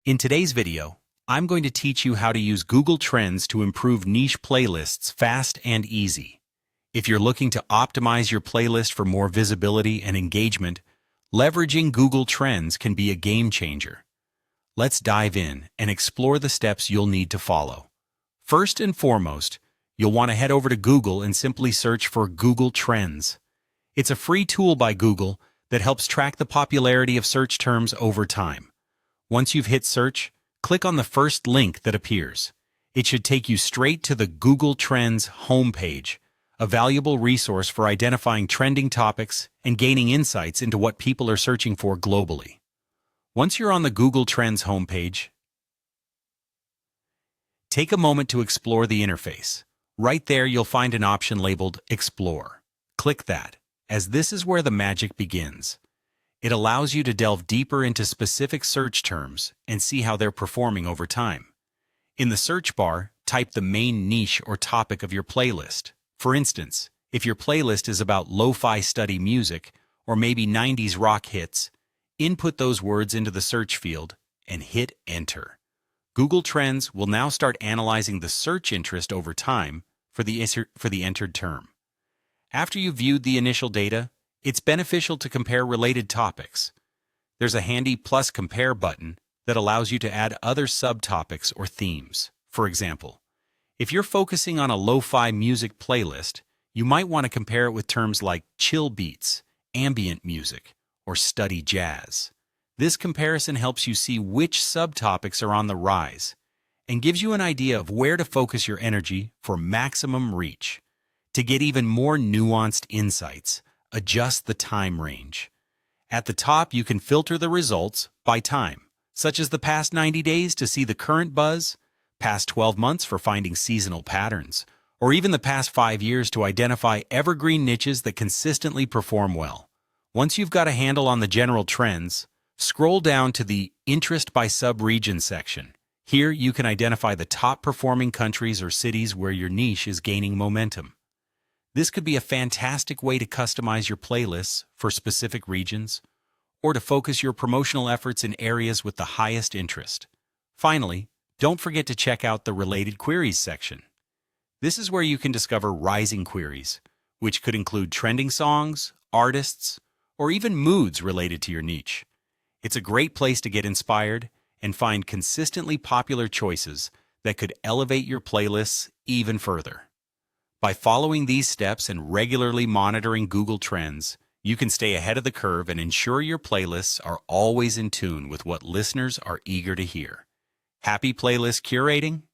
In today's video, I'm going to teach you how to use Google Trends to improve niche playlists fast and easy. If you're looking to optimize your playlist for more visibility and engagement, leveraging Google Trends can be a game changer. Let's dive in and explore the steps you'll need to follow. First and foremost, you'll want to head over to Google and simply search for Google Trends. It's a free tool by Google that helps track the popularity of search terms over time. Once you've hit search, click on the first link that appears. It should take you straight to the Google Trends homepage, a valuable resource for identifying trending topics and gaining insights into what people are searching for globally. Once you're on the Google Trends homepage, take a moment to explore the interface. Right there, you'll find an option labeled Explore. Click that, as this is where the magic begins. It allows you to delve deeper into specific search terms and see how they're performing over time. In the search bar, type the main niche or topic of your playlist. For instance, if your playlist is about lo-fi study music or maybe 90s rock hits, input those words into the search field and hit Enter. Google Trends will now start analyzing the search interest over time for the entered term. After you've viewed the initial data, it's beneficial to compare related topics. There's a handy plus compare button that allows you to add other subtopics or themes. For example, if you're focusing on a lo-fi music playlist, you might want to compare it with terms like chill beats, ambient music, or study jazz. This comparison helps you see which subtopics are on the rise and gives you an idea of where to focus your energy for maximum reach. To get even more nuanced insights, adjust the time range. At the top, you can filter the results by time, such as the past 90 days to see the current buzz, past 12 months for finding seasonal patterns, or even the past 5 years to identify evergreen niches that consistently perform well. Once you've got a handle on the general trends, scroll down to the Interest by Sub-Region section. Here, you can identify the top performing countries or cities where your niche is gaining momentum. This could be a fantastic way to customize your playlists for specific regions, or to focus your promotional efforts in areas with the highest interest. Finally, don't forget to check out the Related Queries section. This is where you can discover rising queries, which could include trending songs, artists, or even moods related to your niche. It's a great place to get inspired and find consistently popular choices that could elevate your playlists even further. By following these steps and regularly monitoring Google Trends, you can stay ahead of the curve and ensure your playlists are always in tune with what listeners are eager to hear. Happy playlist curating!